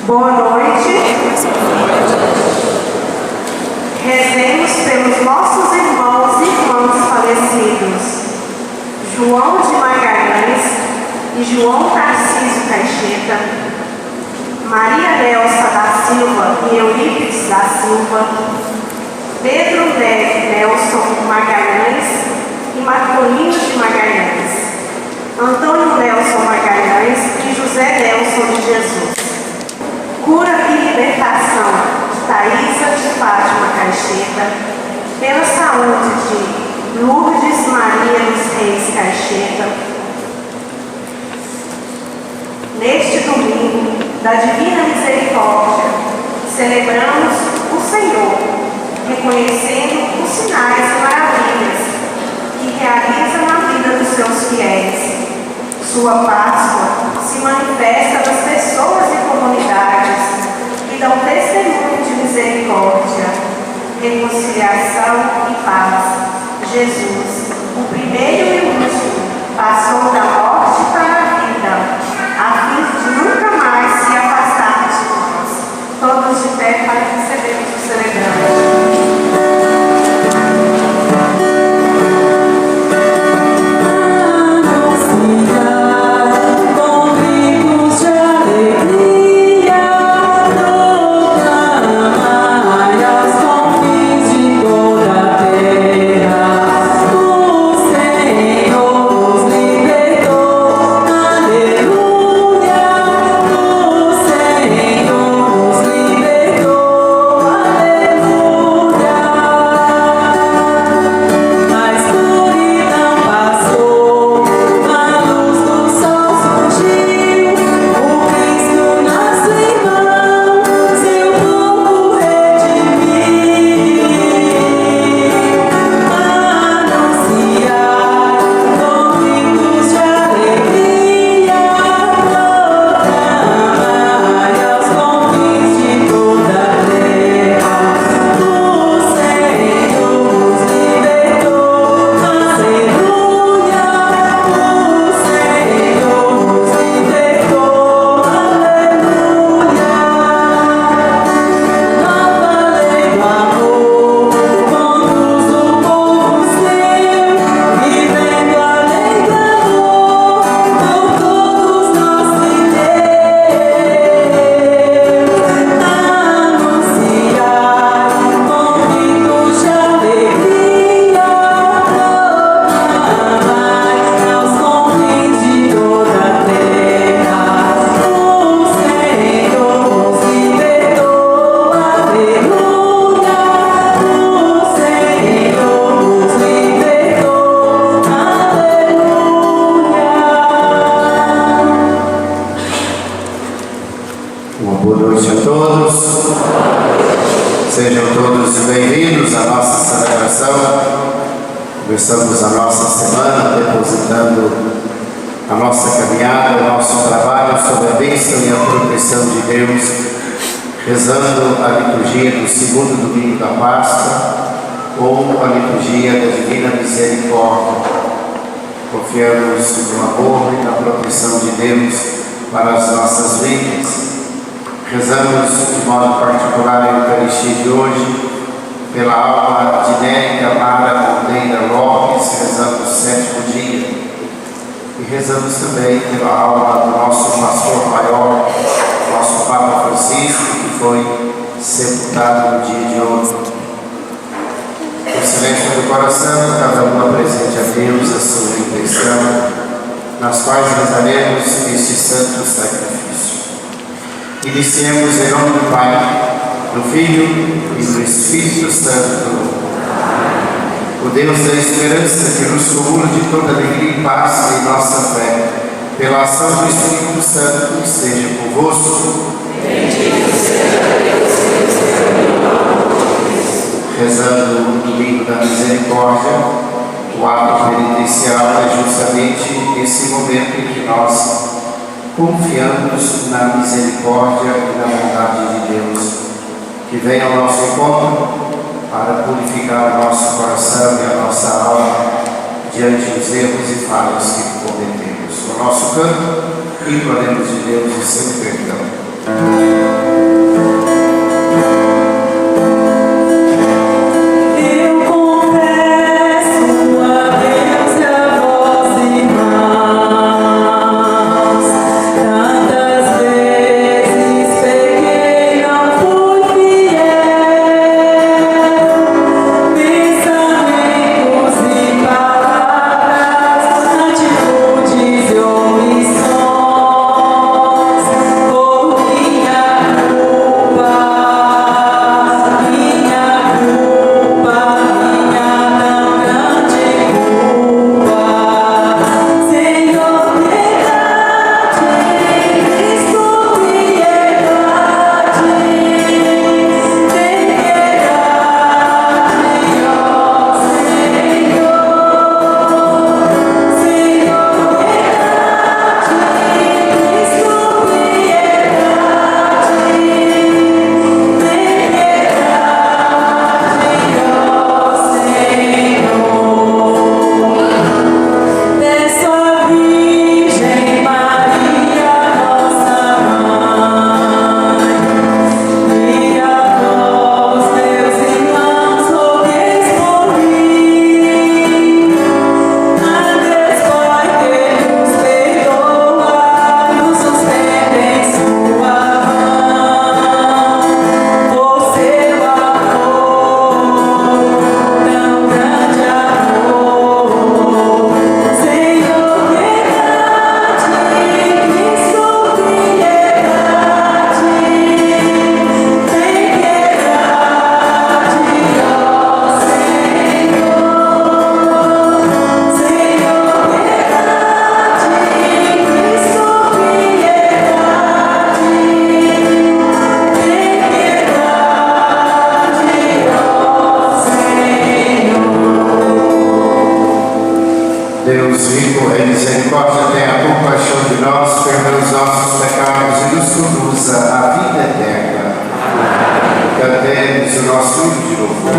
Boa noite. Rezemos pelos nossos irmãos e irmãs falecidos. João de Magalhães e João Tarcísio Caixeta, Maria Nelsa da Silva e Eurípides da Silva, Pedro Nelson Magalhães e Marcolino de Magalhães, Antônio Nelson Magalhães e José Nelson de Jesus. Cura e libertação de Thaisa de Fátima Caixeta, pela saúde de Lourdes Maria dos Reis Caixeta. Neste domingo da Divina Misericórdia, celebramos o Senhor, reconhecendo os sinais e maravilhas que realiza na vida dos seus fiéis. Sua Páscoa se manifesta nas pessoas e comunidades que dão testemunho de misericórdia, reconciliação e paz. Jesus, o primeiro e último, passou da morte para a vida, a fim de nunca mais se afastar de nós. Todos de pé para recebermos o celebrante. Sejam todos bem-vindos à nossa celebração. Começamos a nossa semana depositando a nossa caminhada, o nosso trabalho sob a bênção e a proteção de Deus, rezando a liturgia do segundo domingo da Páscoa ou a liturgia da Divina Misericórdia. Confiamos no amor e na proteção de Deus para as nossas vidas. Rezamos de modo particular a Eucaristia de hoje pela alma de Nélia Mara Monteira Lopes, rezando o 7º dia. E rezamos também pela alma do nosso pastor maior, nosso Papa Francisco, que foi sepultado no dia de ontem. No silêncio do coração, cada um apresente a Deus a sua intenção, nas quais rezaremos este santo sacrifício. Iniciemos em nome do Pai, do Filho e do Espírito Santo. O Deus da esperança que nos cumula de toda alegria e paz em nossa fé, pela ação do Espírito Santo, esteja convosco. Bendito seja Deus que Rezando o domingo da misericórdia, o ato penitencial é justamente esse momento em que nós confiamos na misericórdia e na bondade de Deus, que vem ao nosso encontro para purificar o nosso coração e a nossa alma diante dos erros e falhas que cometemos. No nosso canto, imploremos de Deus o seu perdão. nosso hino de louvor.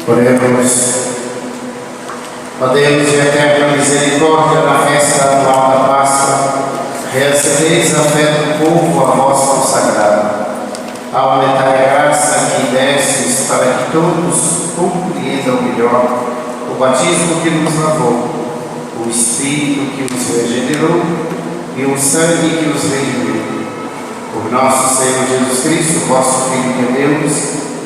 Oremos. Ó Deus de eterna misericórdia, na festa anual da Páscoa, recebeis a fé do povo a vós consagrado. Ao aumentar a graça que destes para que todos compreendam melhor o batismo que nos lavou, o Espírito que os regenerou e o sangue que os redimiu. Por nosso Senhor Jesus Cristo, vosso Filho de Deus,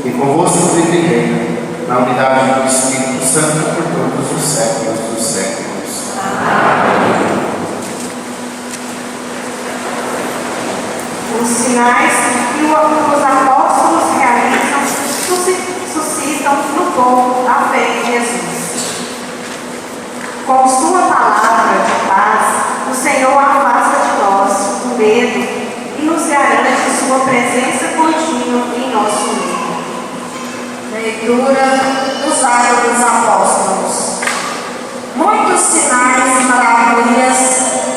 e convosco vive e reina, na unidade do Espírito Santo, por todos os séculos dos séculos. Amém. Os sinais que os apóstolos realizam suscitam no povo a fé em Jesus. Com sua palavra de paz, o Senhor afasta de nós o medo e nos garante sua presença contínua em nosso meio. Leitura dos Atos dos Apóstolos. Muitos sinais e maravilhas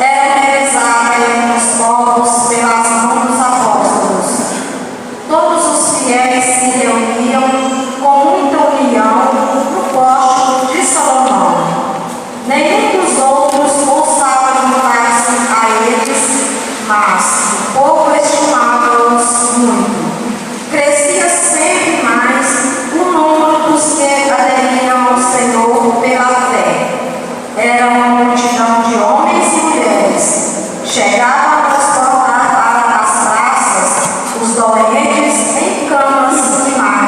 eram realizados entre os povos pelas mãos dos apóstolos. Todos os fiéis se reuniam com muita união no pórtico de Salomão. Nenhum dos outros ousava juntar-se a eles, mas o povo estimava-os muito. Crescia sempre mais o número dos que aderiam ao Senhor pela fé. Era uma multidão de homens e mulheres. Chegava a transportar para as praças os doentes em camas e macas.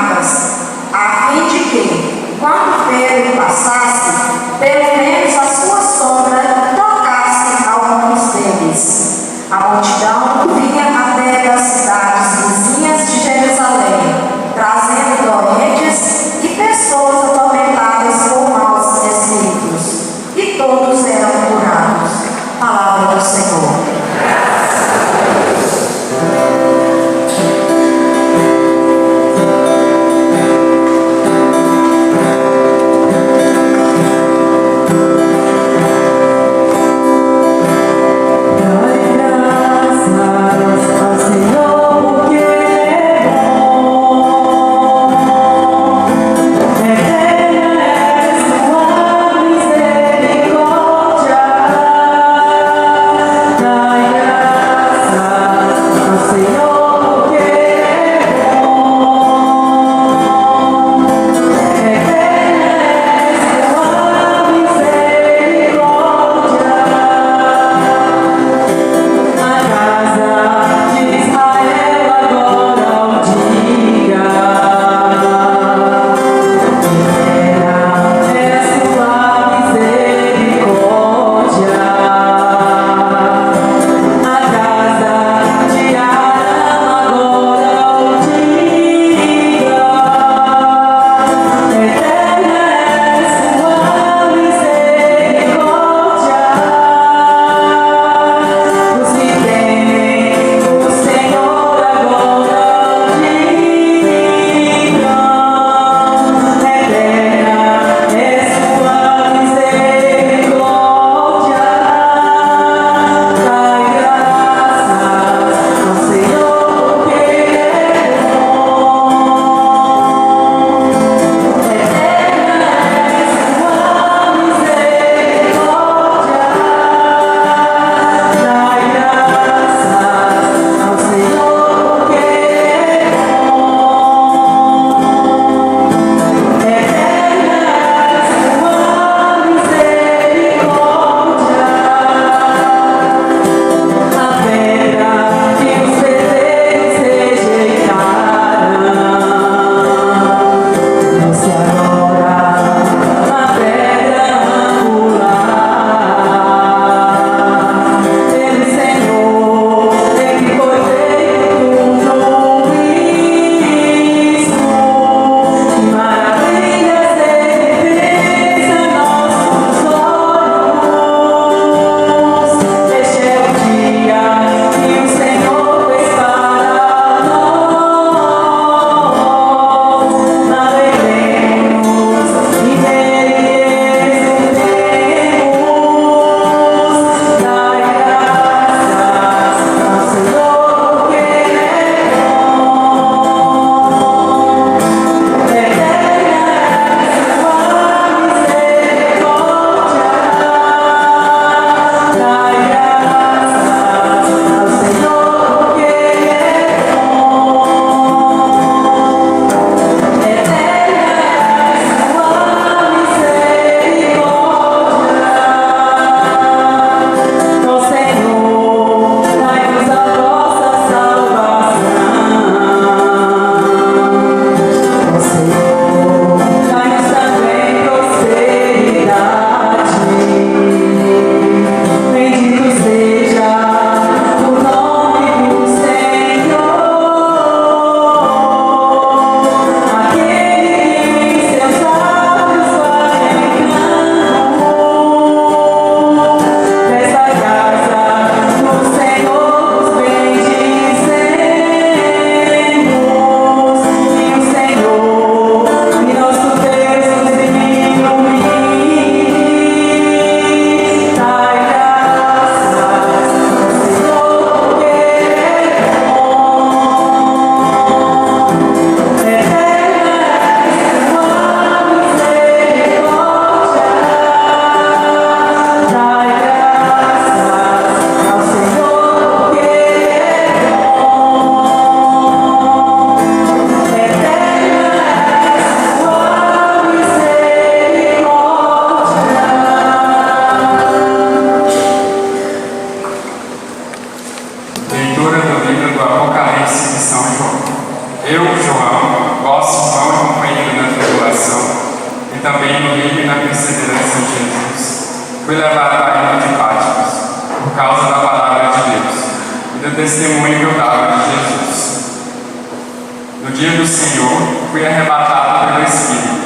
Senhor, fui arrebatado pelo Espírito,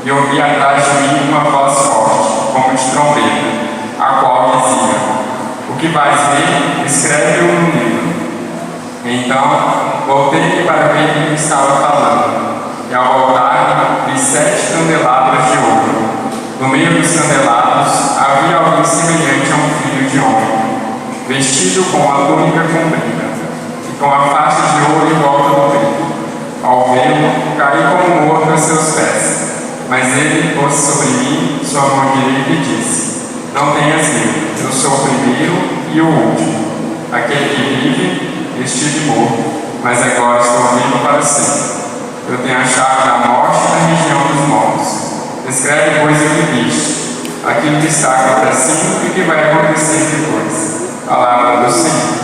e ouvi atrás de mim uma voz forte, como de trombeta, a qual dizia: o que vais ver, escreve-o no livro. Então, voltei para ver quem estava falando, e ao voltar, vi 7 candelabros de ouro. No meio dos candelabros havia alguém semelhante a um filho de homem, vestido com a túnica comprida, e com a faixa de ouro em volta do peito. Ao vê-lo, caí como morto a seus pés. Mas ele pôs sobre mim sua mão direita e disse: não tenhas medo, eu sou o primeiro e o último, aquele que vive, estive morto, mas agora estou vivo para sempre. Eu tenho a chave da morte e da região dos mortos. Escreve, pois, o que viste, aquilo que está acontecendo e que vai acontecer depois. Palavra do Senhor.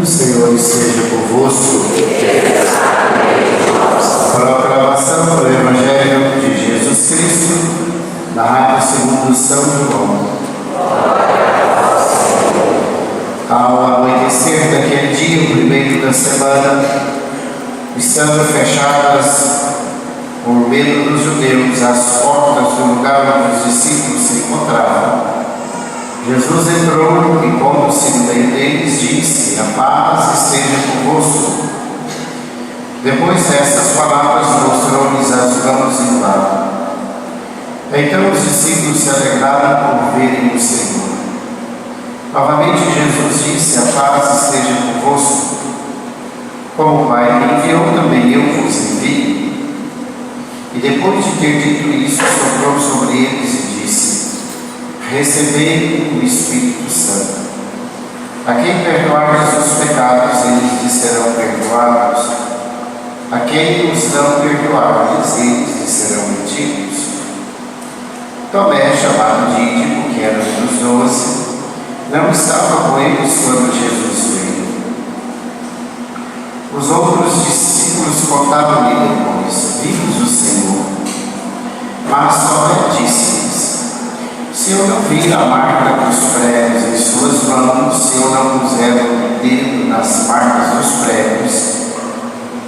O Senhor esteja convosco. Proclamação do Evangelho de Jesus Cristo, narrado segundo São João. Ao amanhecer daquele dia, o primeiro da semana, estando fechadas por medo dos judeus as portas do lugar onde os discípulos se encontravam, Jesus entrou e, pondo-se no meio deles, disse: a paz esteja convosco. Depois dessas palavras, mostrou-lhes as mãos e o lado. Então os discípulos se alegraram por verem o Senhor. Novamente Jesus disse: a paz esteja convosco. Como o Pai me enviou, também eu vos envio. E depois de ter dito isso, soprou sobre eles e disse: recebei o Espírito Santo. A quem perdoardes os pecados, eles lhes serão perdoados. A quem os não perdoardes, eles lhes serão retidos. Tomé, chamado Dídimo, que era um dos 12, não estava com eles quando Jesus veio. Os outros discípulos contaram-lhe depois: vimos o Senhor. Mas Tomé disse-lhes: se eu não vir a marca dos pregos em suas mãos, se eu não puser o dedo nas marcas dos pregos,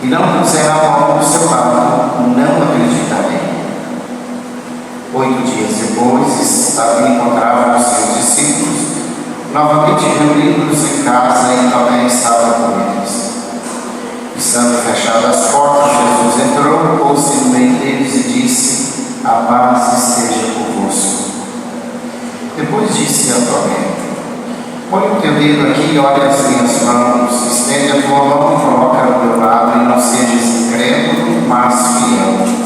e não puser a mão no seu lado, não acreditarei. 8 dias depois, encontravam os seus discípulos, novamente reunidos em casa, e Tomé estava com eles. Estando fechadas as portas, Jesus entrou, pôs-se no meio deles e disse: a paz esteja convosco. Depois disse a Tomé: põe o teu dedo aqui e olha as minhas mãos, estende a tua mão e coloca ao meu lado, e não sejas incrédulo, mas fiel.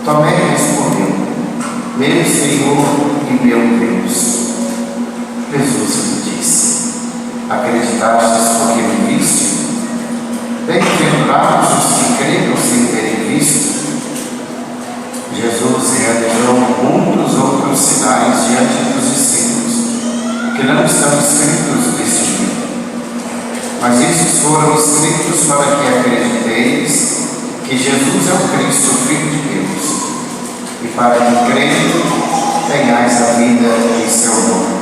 Tomé respondeu: meu Senhor e meu Deus. Jesus lhe disse: acreditastes porque me viste? Bem-aventurados os que creram sem terem visto. Jesus realizou muitos outros sinais diante dos discípulos, que não estão escritos neste livro. Mas esses foram escritos para que acrediteis que Jesus é o Cristo, o Filho de Deus, e para que crendo tenhais a vida em seu nome.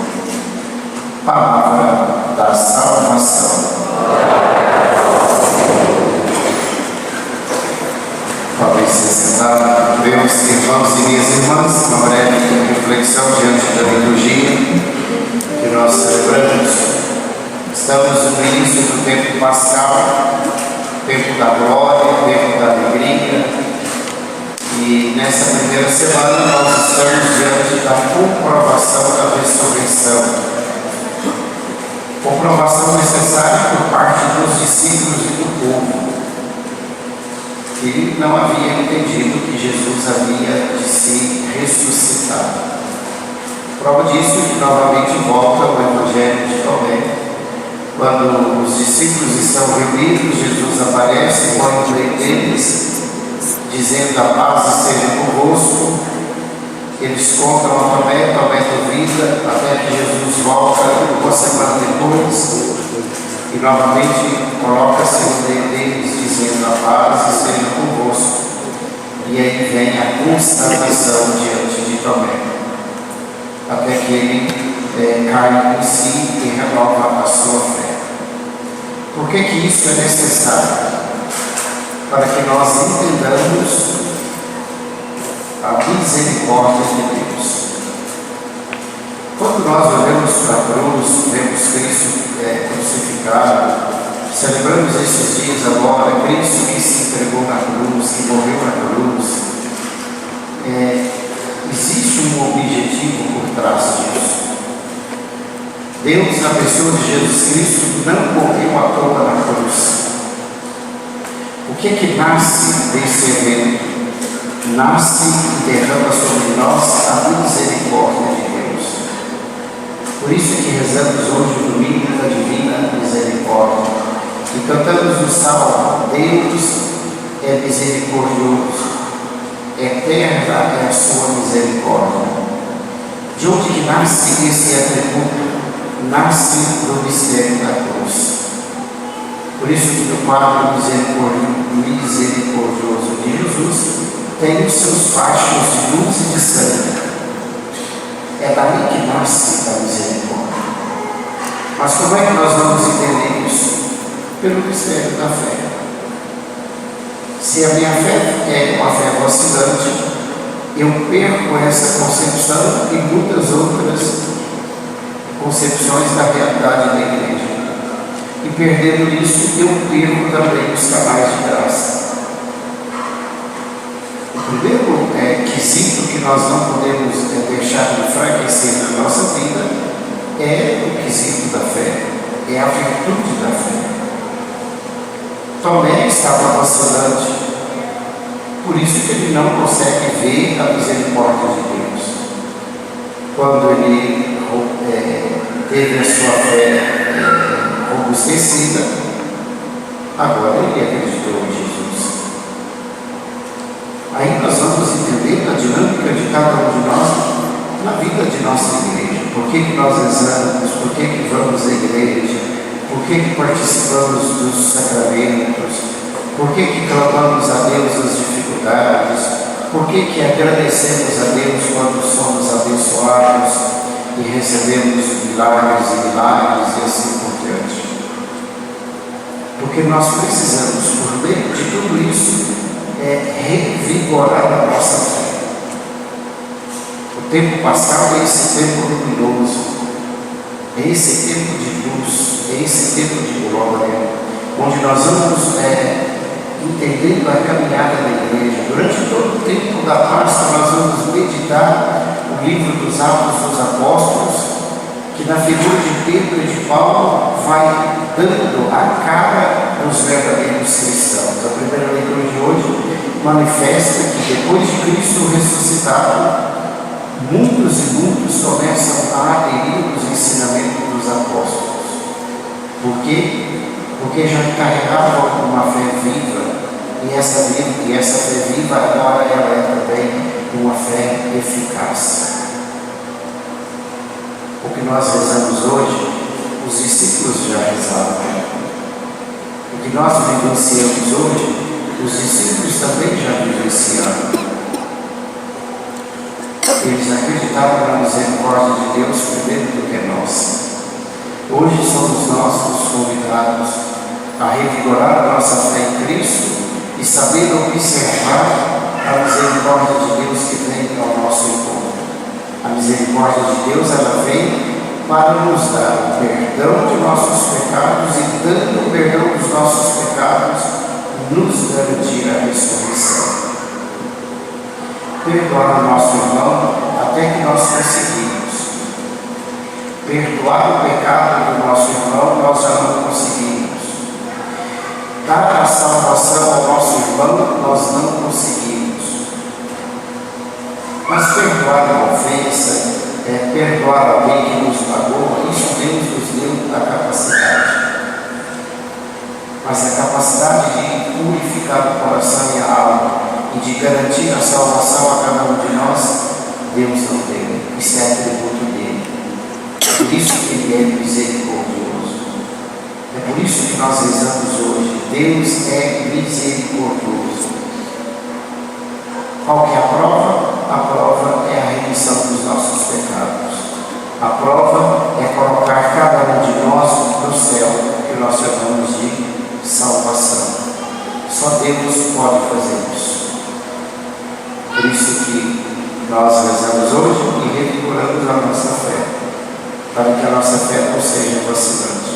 Palavra da salvação. Podem se sentar, meus irmãos e minhas irmãs, uma breve reflexão diante da liturgia que nós celebramos. Estamos Estamos no início do tempo pascal, tempo da glória, tempo da alegria. E nessa primeira semana nós estamos diante da comprovação da ressurreição. Comprovação necessária por parte dos discípulos e do povo, que não havia entendido que Jesus havia de se ressuscitar. Prova disso que novamente volta o Evangelho de Tomé. Quando os discípulos estão reunidos, Jesus aparece, põe no meio deles, dizendo: a paz esteja convosco. Eles contam a Tomé, Tomé duvida, até que Jesus volta uma semana depois e novamente coloca-se no meio deles, dizendo: a paz esteja convosco. E aí vem a constatação diante de Tomé, até que ele cai em si e renova a sua fé. Por que isso é necessário? Para que nós entendamos a misericórdia de Deus. Quando nós olhamos para a cruz, vemos Cristo crucificado, celebramos esses dias agora, Cristo que se entregou na cruz, que morreu na cruz, existe um objetivo por trás disso. Deus, na pessoa de Jesus Cristo, não morreu à toa na cruz. O que é que nasce desse evento? Nasce e derrama sobre nós a misericórdia de Deus. Por isso que rezamos hoje o domingo da Divina Misericórdia e cantamos o salmo: Deus é misericordioso, eterna é a sua misericórdia. De onde que nasce esse atributo? Nasce do mistério da cruz. Por isso que o quadro misericordioso de Jesus tem os seus fachos de luz e de sangue. É daí que nasce a misericórdia. Mas como é que nós vamos entender isso? Pelo mistério da fé. Se a minha fé é uma fé vacilante, eu perco essa concepção e muitas outras concepções da realidade da igreja. E perdendo isso, eu perco também os canais de graça. O primeiro quesito que nós não podemos deixar de enfraquecer na nossa vida é o quesito da fé, é a virtude da fé. Tomé estava vacilante, por isso que ele não consegue ver a misericórdia de Deus. Quando ele teve a sua fé robustecida, agora ele acreditou em Jesus. Aí nós vamos entender a dinâmica de cada um de nós na vida de nossa igreja. Por que nós rezamos? Por que vamos à igreja? Por que participamos dos sacramentos? Por que clamamos a Deus nas dificuldades? Por que agradecemos a Deus quando somos abençoados e recebemos milagres e assim por diante? Porque nós precisamos, por meio de tudo isso, revigorar a nossa fé. O tempo pascal é esse tempo luminoso, é esse tempo de luz, é esse tempo de glória, onde nós vamos entendendo a caminhada da igreja. Durante todo o tempo da Páscoa nós vamos meditar o livro dos Atos dos Apóstolos, que na figura de Pedro e de Paulo vai dando a cara dos verdadeiros cristãos. A primeira leitura de hoje manifesta que depois de Cristo ressuscitado, muitos e muitos começam a aderir aos ensinamentos dos apóstolos. Por quê? Porque já carregavam uma fé viva, e essa fé viva agora ela é também uma fé eficaz. O que nós rezamos hoje, os discípulos já rezaram. O que nós vivenciamos hoje, os discípulos também já vivenciaram. Eles acreditavam na misericórdia de Deus primeiro do que nós. Hoje somos nós os convidados a revigorar a nossa fé em Cristo e saber observar a misericórdia de Deus que vem ao nosso encontro. A misericórdia de Deus, ela vem para nos dar o perdão de nossos pecados e, dando o perdão dos nossos pecados, nos garantir a ressurreição. Perdoar o nosso irmão até que nós conseguimos. Perdoar o pecado do nosso irmão nós já não conseguimos. Dar a salvação ao nosso irmão nós não conseguimos. Mas perdoar uma ofensa, perdoar alguém que nos magoa, isso Deus nos deu a capacidade. Mas a capacidade de purificar o coração e a alma e de garantir a salvação a cada um de nós, Deus não deu. Isso é atributo dele. É por isso que ele é misericordioso. É por isso que nós rezamos hoje. Deus é misericordioso. Qual que é a prova? A prova é a remissão dos nossos pecados. A prova é colocar cada um de nós no céu, que nós chamamos de salvação. Só Deus pode fazer isso. Por isso que nós rezamos hoje e revigoramos a nossa fé, para que a nossa fé não seja vacilante,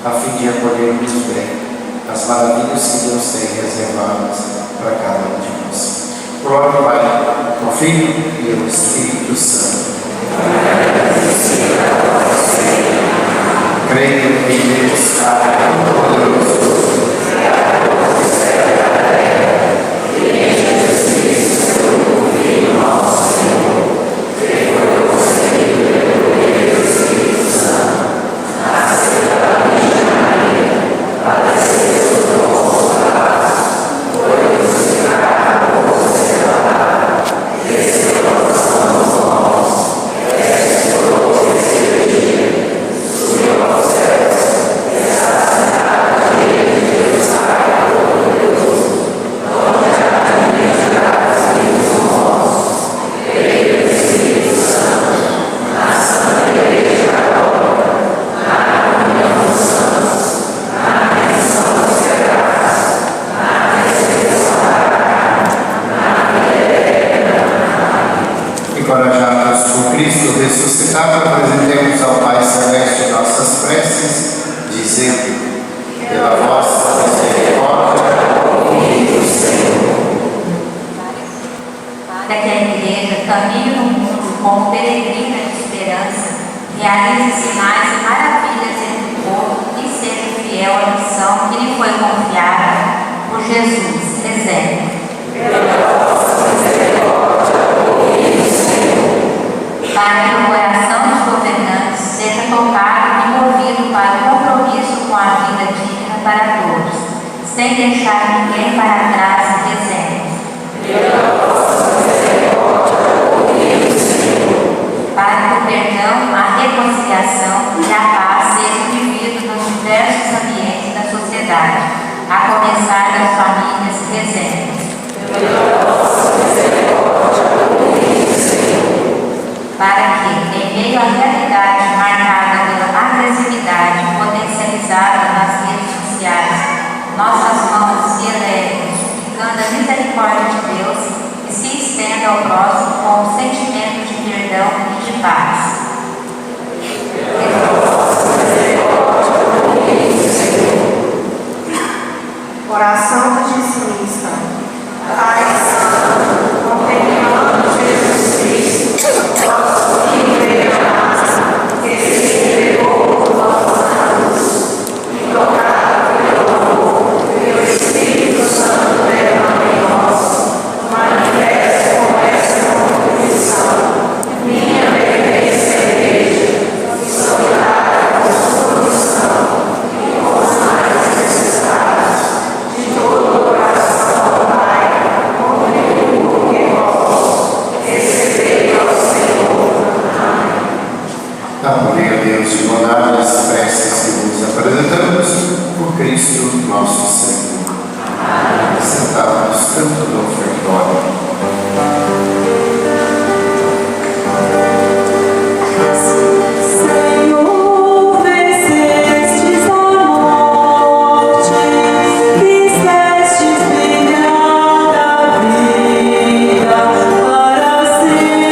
a fim de acolhermos bem as maravilhas que Deus tem reservadas para cada um de nós. Glória ao Pai, ao Filho e ao Espírito Santo. Creio em Deus, Pai Todo-Poderoso, Criador do céu e da terra, e em Jesus Cristo, seu Filho nosso Senhor, que foi concebido pelo poder do Espírito Santo, nasceu da Virgem Maria, padeceu sob Pôncio Pilatos, foi crucificado, morto e sepultado, desceu ao coração dos mortos, ressuscitou ao terceiro dia, subiu aos céus, está sentado à direita de Deus Pai Todo-Poderoso, onde há de julgar os vivos e os mortos. Creio no Espírito Santo, na Santa Igreja Católica, na comunhão dos santos, na remissão dos pecados, na ressurreição da carne, na vida eterna. Encorajados por Cristo ressuscitado, apresentemos ao Pai Celeste nossas preces, dizendo: pela vossa misericórdia, ouvi-nos, Senhor. Para que a Igreja caminhe no mundo como peregrina de esperança, realize sinais e maravilhas entre o povo e seja fiel à missão que lhe foi confiada por Jesus. Exemplo. Para que o coração dos governantes seja tocado e movido para o compromisso com a vida digna para todos, sem deixar ninguém para trás e exemplo. Para que o perdão, a reconciliação e a paz sejam vividos nos diversos ambientes da sociedade, a começar das famílias e exemplos. Para que, em meio à realidade marcada pela agressividade potencializada nas redes sociais, nossas mãos se elevem, suplicando a misericórdia de Deus e se estendam ao próximo com um sentimento de perdão e de paz. Oração do dizimista. Pai Santo, contemplando Jesus Cristo, nosso Filho veio a nós, que se entregou por nossos anos, e tocado pelo amor, pelo Espírito Santo derrama em nós, manifesta com essa contribuição, minha pertença à Igreja, solidária com sua missão, e com os mais necessitados, de todo o coração, Pai, contribuo e rogo, recebei ao Senhor. Amém. Amém a Deus de bondade as preces que nos apresentamos por Cristo nosso Senhor. Sentados tanto no ofertório. Senhor, vencestes a morte, fizestes brilhar a vida para sempre.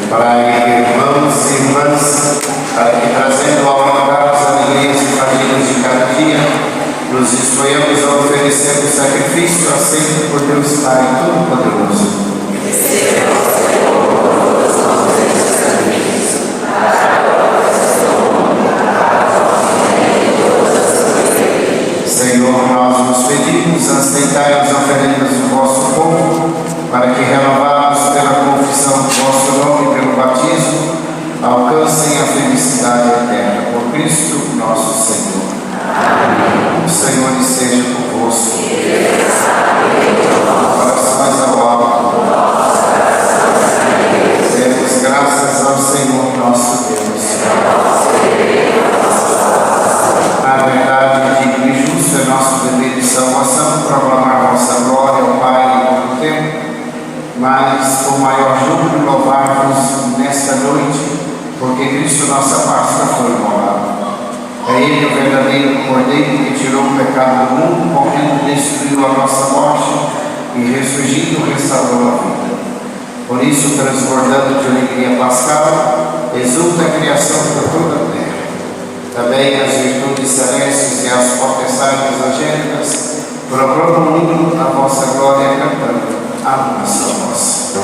Para irmãos e irmãs, para que trazendo ao altar as alegrias e famílias de cada dia, nos disponhamos a oferecer o sacrifício aceito por Deus Pai Todo-Poderoso. Senhor, nós nos pedimos, aceitai as oferendas do vosso povo, para que, renovados pela confissão do vosso nome e pelo batismo, alcancem a felicidade eterna. Por Cristo nosso Senhor. Amém. O Senhor esteja convosco. Corações ao alto. Demos graças ao Senhor nosso Deus. Na verdade, digno e justo é nosso dever de salvação proclamar vossa glória ao Pai em todo o tempo, mas com maior júbilo louvar-vos nesta noite, porque Cristo nossa Páscoa foi imolado. É Ele o verdadeiro Cordeiro que tirou o pecado do mundo, morrendo destruiu a nossa morte e ressurgindo restaurou a vida. Por isso, transbordando de alegria pascal, exulta a criação por toda a terra. Também as virtudes celestes e as potestades angélicas proclamam o hino da vossa glória cantando a nossa voz.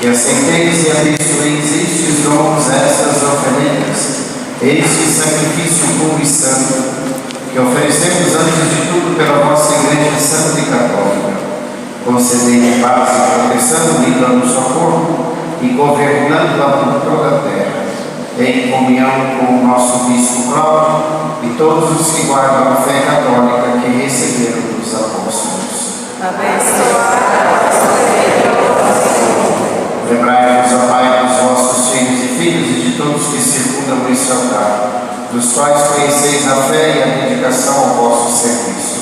Que aceiteis e abençoeis estes dons, estas oferendas, este sacrifício puro e santo, que oferecemos antes de tudo pela vossa Igreja Santa e Católica. Concedei paz e proteção, livrando o socorro e governando-a por toda a terra, em comunhão com o nosso Bispo Cláudio e todos os que guardam a fé católica que receberam dos apóstolos. Lembrai-vos, ó Pai, dos vossos filhos e filhas e de todos que circundam este altar, dos quais conheceis a fé e a dedicação ao vosso serviço.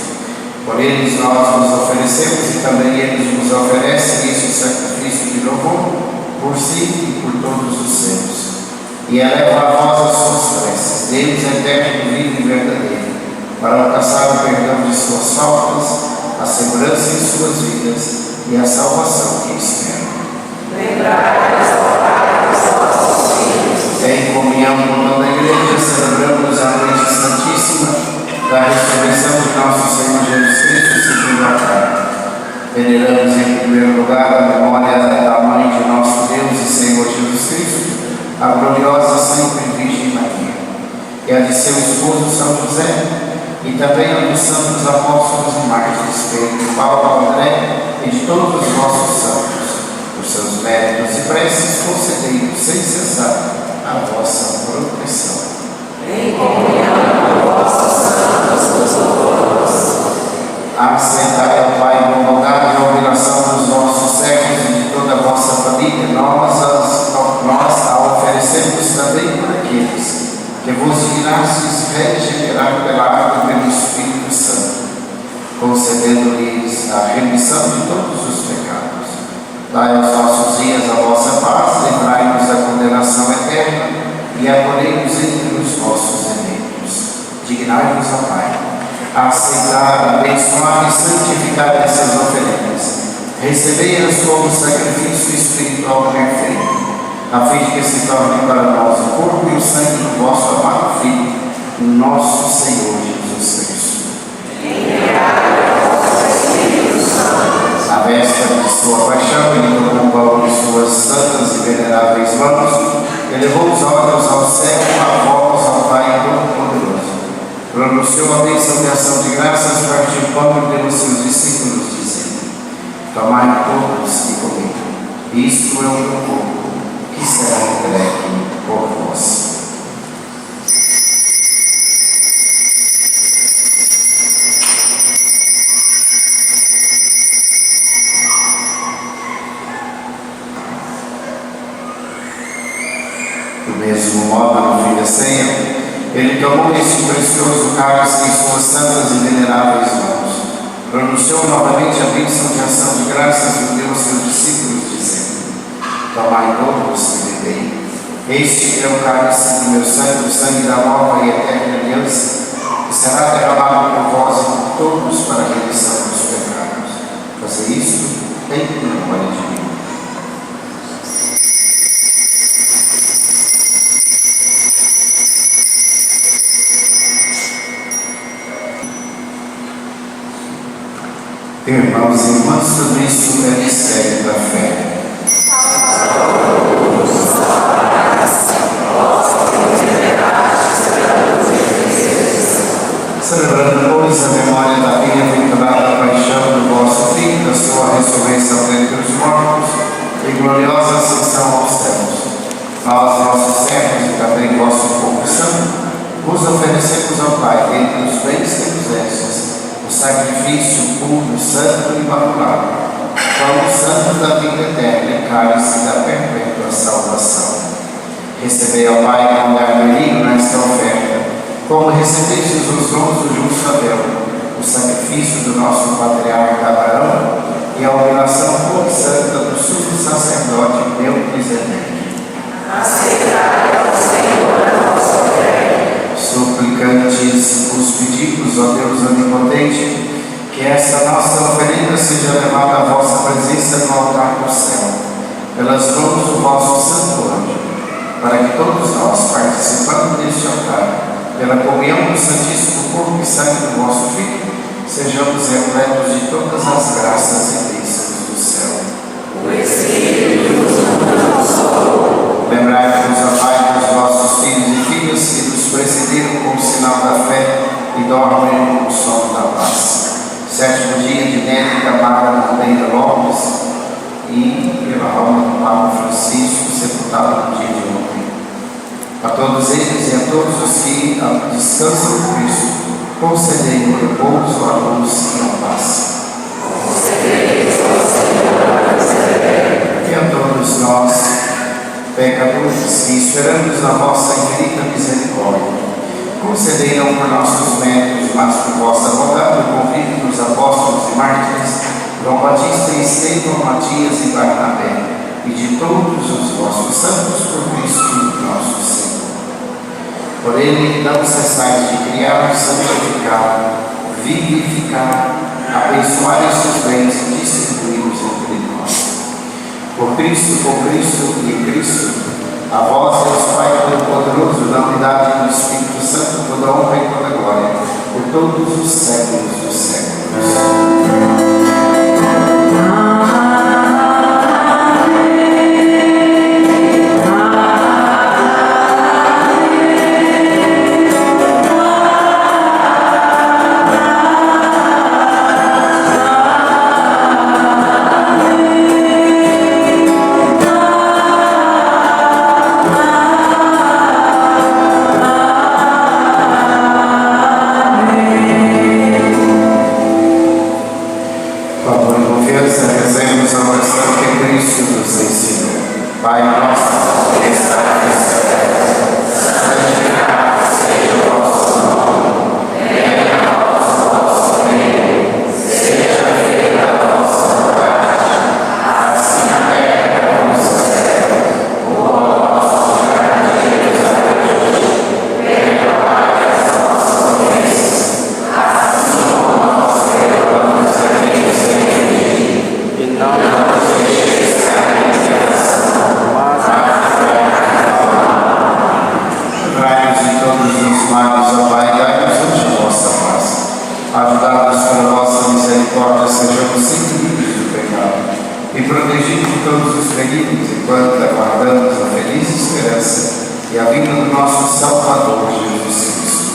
Por eles nós nos oferecemos e também eles nos oferecem este sacrifício de louvor por si e por todos os seus. E eleva a vós as suas preces, Deus eterno, vivo e verdadeiro, para alcançar o perdão de suas faltas, a segurança em suas vidas e a salvação que esperam. Em comunhão com toda a Igreja, celebramos a noite santíssima da ressurreição de nosso Senhor Jesus Cristo, segundo a carne. Veneramos em primeiro lugar a memória da Mãe de nosso Deus e Senhor Jesus Cristo, a gloriosa sempre Virgem Maria, e a de seu esposo São José, e também a dos santos apóstolos e mártires, Pedro, Paulo, André, e de todos os vossos santos. Por seus méritos e preces, concedei-nos sem cessar a vossa proteção. Em comunhão com vossos santos nos louvamos. Aceitai, ó Pai, com bondade a obrigação dos vossos servos e de toda a vossa família, nós a oferecemos também por aqueles que vos dignastes regenerar pela água e pelo Espírito Santo, concedendo-lhes a remissão de todos Dai aos nossos dias a vossa paz, livrai-nos da condenação eterna e acolhei-nos entre os vossos eleitos. Dignai-nos, ó Pai, a aceitar, abençoar e santificar essas oferendas. Recebei-as como sacrifício espiritual perfeito, a fim de que se torne para nós o corpo e o sangue do vosso amado Filho, nosso Senhor Jesus Cristo. Na véspera de sua paixão, ele tomou o pão em suas santas e veneráveis mãos, elevou os olhos ao céu e uma voz ao Pai Todo-Poderoso. Pronunciou a bênção de ação de graças, partiu o pão e deu aos seus discípulos, dizendo: tomai todos e comei, isto é o meu corpo, que será entregue por vós. Do mesmo modo, no fim da ceia, ele tomou este precioso cálice em suas santas e veneráveis mãos, pronunciou novamente a bênção de ação de graças e deu aos seus discípulos, dizendo: tomai todos e bebei. Este é o cálice do meu sangue, o sangue da nova e eterna aliança, que será derramado por vós e por todos para a remissão dos pecados. Fazer isto em memória de mim. Irmãos e irmãs, tudo isso é mistério da fé. Celebrando, pois, a memória da bem-aventurada paixão do vosso Filho, da sua ressurreição dentre os mortos e gloriosa ascensão aos céus, nós, vossos servos e também vosso povo santo, vos oferecemos ao Pai, dentre os bens que nos destes, o sacrifício puro, santo e imaculado, como santo da vida eterna e cálice da perpétua salvação. Recebei, ó Pai, com harmonia nesta oferta, como recebestes os dons do justo Abel, o sacrifício do nosso patriarca Abraão e a oração pura e santa do sumo sacerdote Melquisedeque. Aceitai ao Senhor a nossa oferta. Suplicantes os pedimos, ó Deus onipotente, que esta nossa oferenda seja levada à vossa presença no altar do céu, pelas mãos do vosso santo anjo, para que todos nós, participando deste altar, pela comunhão do Santíssimo Corpo e Sangue do vosso Filho, sejamos repletos de todas as graças e bênçãos do céu. O Espírito nos consolou. Lembrai-vos, ó Pai, dos vossos filhos e filhas que nos precederam com o sinal da fé e dormem com o sono da paz. Sétimo dia de Nélia Camargo Monteiro Lopes e pela alma do Papa Francisco, sepultado no dia de ontem. A todos eles e a todos os que descansam em Cristo, concedei o repouso, a luz e a paz. E a todos nós, pecadores, que esperamos na vossa infinita misericórdia, concedei não por nossos méritos, mas por vossa bondade, o convite dos apóstolos e mártires, João Batista e Estevão, Matias e Barnabé, e de todos os vossos santos, por Cristo nosso Senhor. Por ele não cessais de criar, santificar, vivificar, abençoar estes bens e distribuí-los entre nós. Por Cristo, com Cristo e em Cristo, a vós, Deus Pai Todo-Poderoso, na unidade do Espírito Santo, toda honra e toda glória, por todos os séculos dos séculos. e protegido de todos os perigos, enquanto aguardamos a feliz esperança e a vinda do nosso Salvador Jesus Cristo.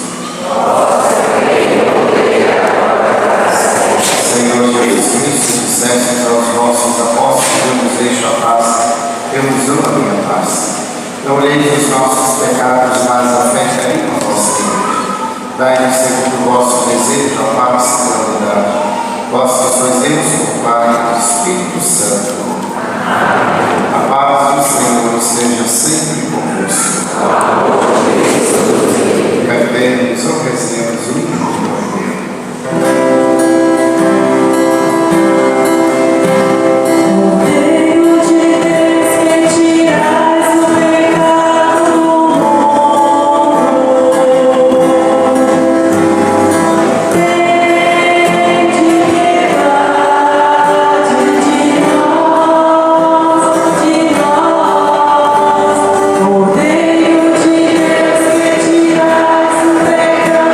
Senhor Jesus Cristo, disseste aos vossos apóstolos: eu vos deixo a paz, eu vos dou a minha paz. Não olheis os nossos pecados, mas a fé e carinho a vossa igreja. Dai-nos segundo o vosso desejo a paz e a unidade. Vós que sois Deus, o Pai e o Espírito Santo. A paz do Senhor esteja sempre convosco. Cantemos ou rezemos o hino de louvor. Cordeiro de Deus que tirais o pecado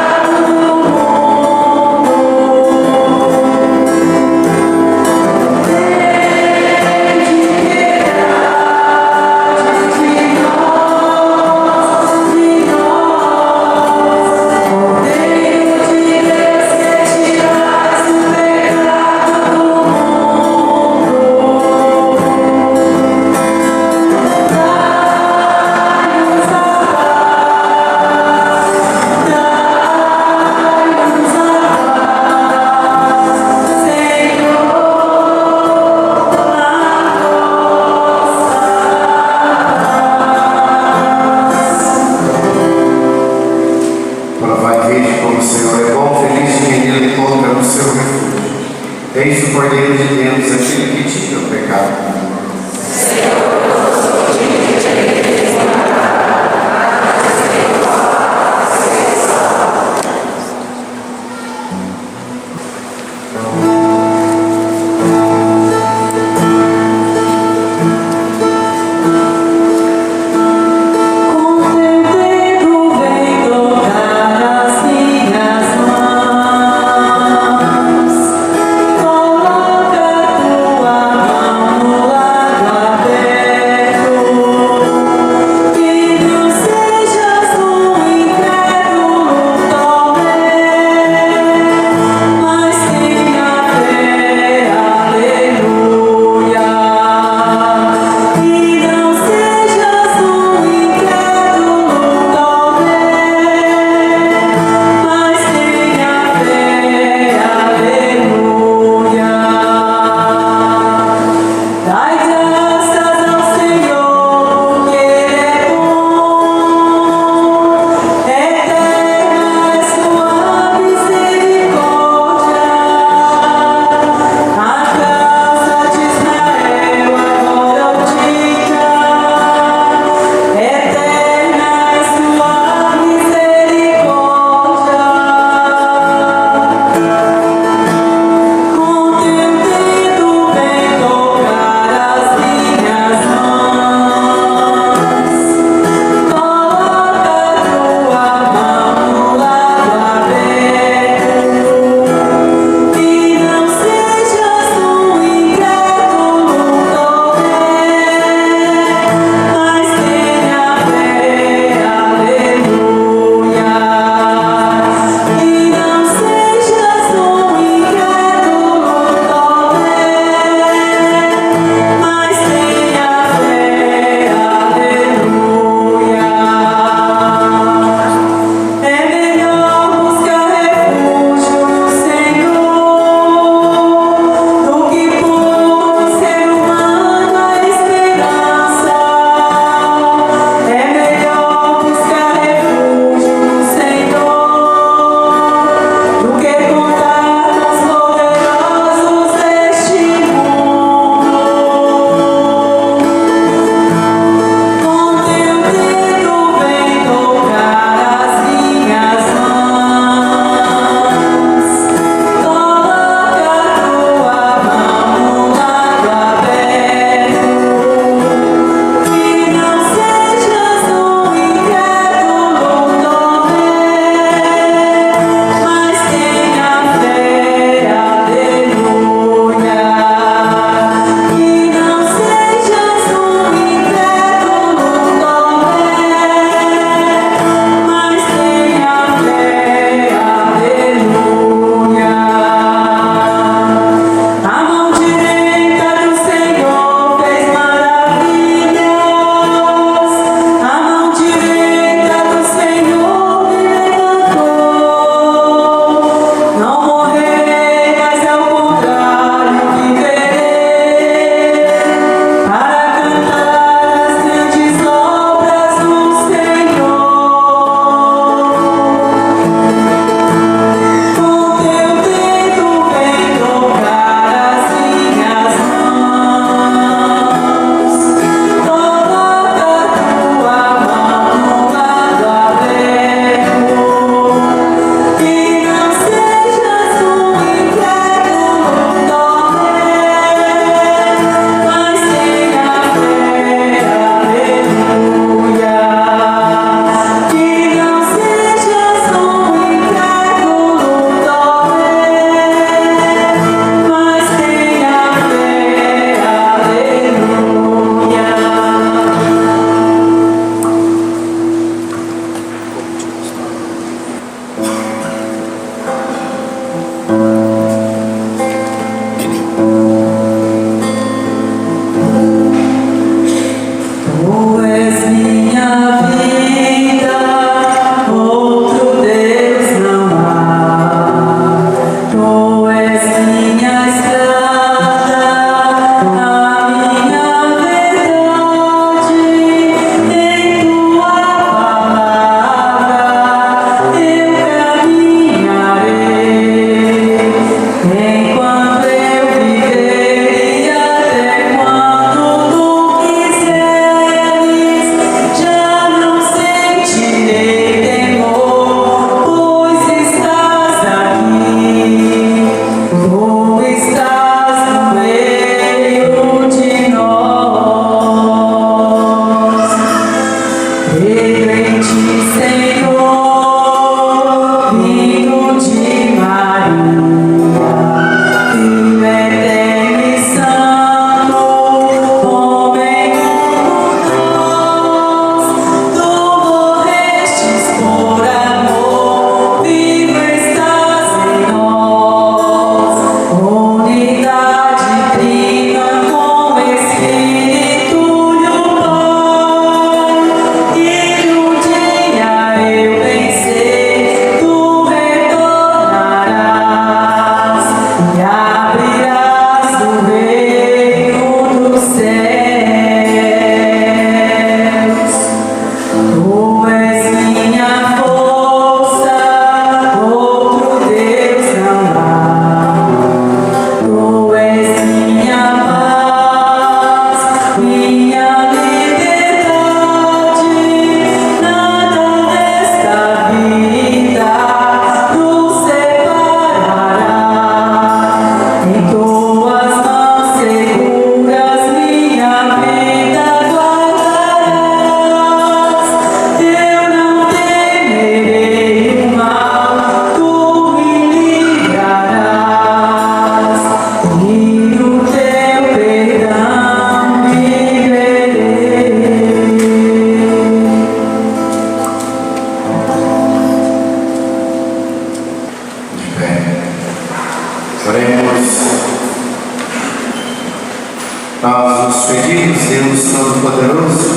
Nós os pedimos, Deus Todo-Poderoso,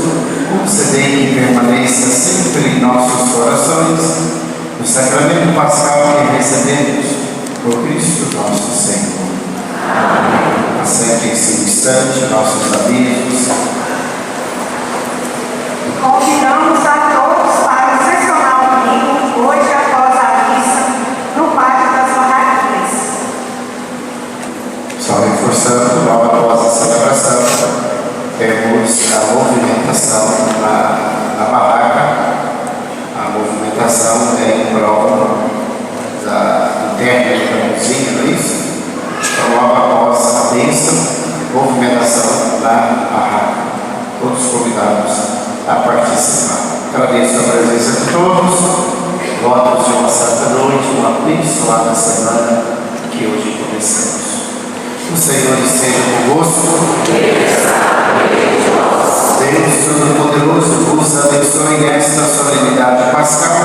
concedei que permaneça sempre em nossos corações o sacramento pascal que recebemos por Cristo nosso Senhor. Amém. Aceite-se um instante nossos avisos. Convidamos a todos para o sessional domingo, hoje após a missa, no Pátio das Barraquinhas. Só reforçando, logo após a celebração, temos a movimentação na barraca. A movimentação é em prol do término da cozinha, não é isso? Então, logo após a bênção, movimentação na barraca. Todos convidados a participar. Agradeço a presença de todos. Votos de uma santa noite, uma abençoada semana que hoje começamos. O Senhor esteja convosco. Deus Todo-Poderoso vos abençoe nesta solenidade pascal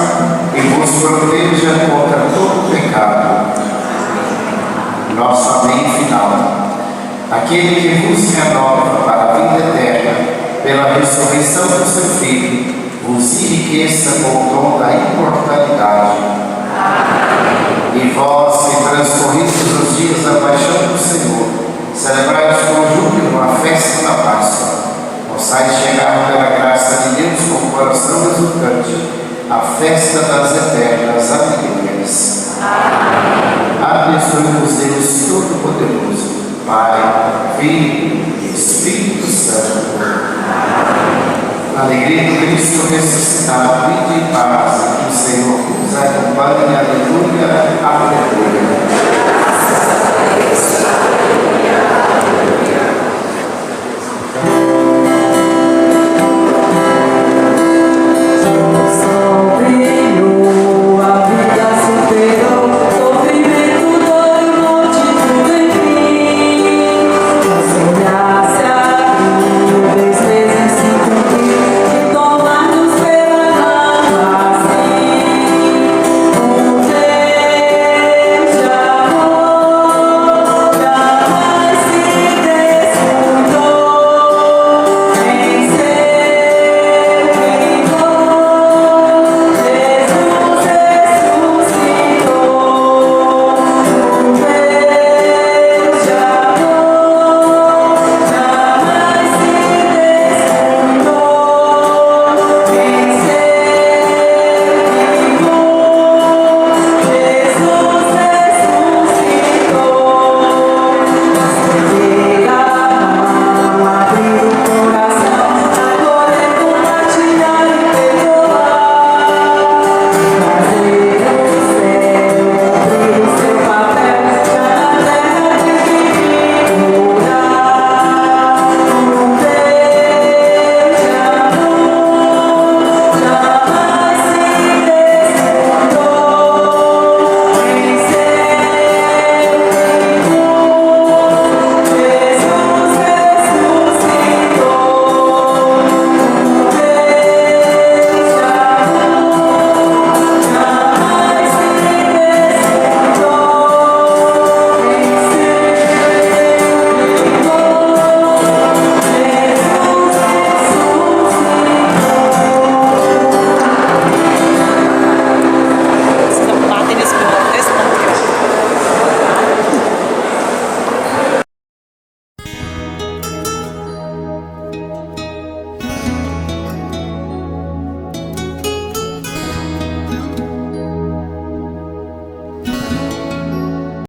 e vos proteja contra todo pecado. Nosso amém final. Aquele que vos renova para a vida eterna, pela ressurreição do seu Filho, vos enriqueça com o dom da imortalidade. E vós, que transcorridos os dias da paixão do Senhor, celebrais com júbilo a festa da Páscoa, possais chegar pela graça de Deus com o coração exultante à festa das eternas alegrias. Abençoe-vos Deus Todo-Poderoso, Pai, Filho e Espírito Santo. Na alegria do Cristo ressuscitado, vinde em paz, que o Senhor vos acompanhe. Aleluia, aleluia.